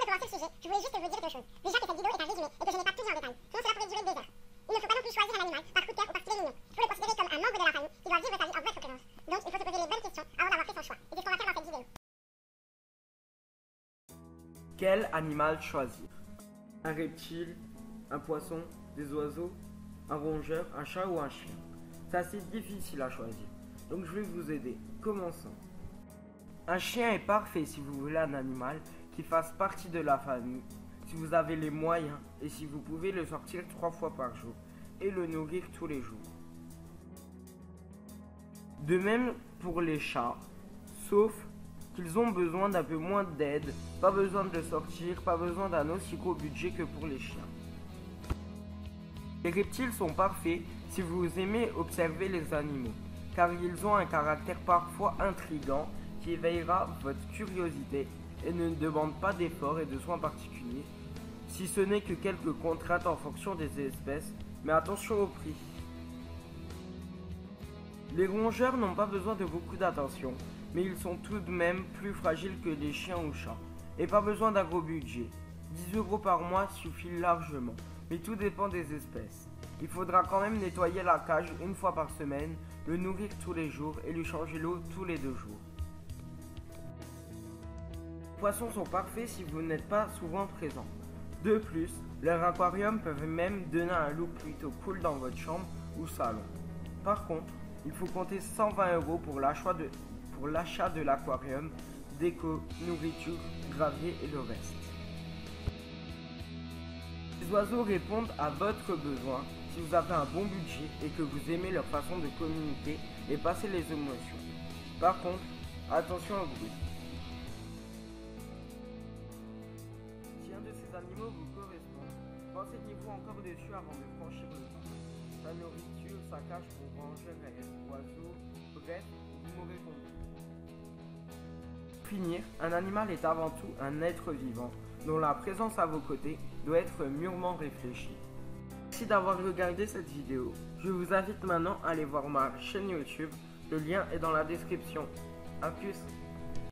commencer le sujet, je voulais juste vous dire deux choses. Déjà que cette vidéo est un résumé et que je n'ai pas tout dit en détail, sinon cela pourrait durer des heures. Il ne faut pas non plus choisir un animal par coup de cœur ou parce qu'il est mignon. Il faut le considérer comme un membre de la famille qui doit vivre sa vie en votre présence. Donc il faut se poser les bonnes questions avant d'avoir fait son choix. Et c'est ce qu'on va faire dans cette vidéo. Quel animal choisir? Un reptile, un poisson, des oiseaux, un rongeur, un chat ou un chien? C'est assez difficile à choisir, donc je vais vous aider. Commençons. Un chien est parfait si vous voulez un animal qui fasse partie de la famille, si vous avez les moyens et si vous pouvez le sortir 3 fois par jour et le nourrir tous les jours. De même pour les chats, sauf qu'ils ont besoin d'un peu moins d'aide, pas besoin de le sortir, pas besoin d'un aussi gros budget que pour les chiens. Les reptiles sont parfaits si vous aimez observer les animaux, car ils ont un caractère parfois intrigant qui éveillera votre curiosité et ne demandent pas d'efforts et de soins particuliers, si ce n'est que quelques contraintes en fonction des espèces, mais attention au prix. Les rongeurs n'ont pas besoin de beaucoup d'attention, mais ils sont tout de même plus fragiles que les chiens ou chats, et pas besoin d'un gros budget. 10 € par mois suffit largement, mais tout dépend des espèces. Il faudra quand même nettoyer la cage une fois par semaine, le nourrir tous les jours et lui changer l'eau tous les 2 jours. Les poissons sont parfaits si vous n'êtes pas souvent présent. De plus, leurs aquariums peuvent même donner un look plutôt cool dans votre chambre ou salon. Par contre, il faut compter 120 € pour l'achat de l'aquarium, déco, nourriture, gravier et le reste. Les oiseaux répondent à votre besoin si vous avez un bon budget et que vous aimez leur façon de communiquer et passer les émotions. Par contre, attention au bruit. Si un de ces animaux vous correspond, renseignez-vous encore dessus avant de franchir le pas. Sa nourriture, sa cage pour ranger les oiseaux, bref, vous m'aurez compris. Pour finir, un animal est avant tout un être vivant dont la présence à vos côtés doit être mûrement réfléchie. Merci d'avoir regardé cette vidéo. Je vous invite maintenant à aller voir ma chaîne YouTube, le lien est dans la description. A plus.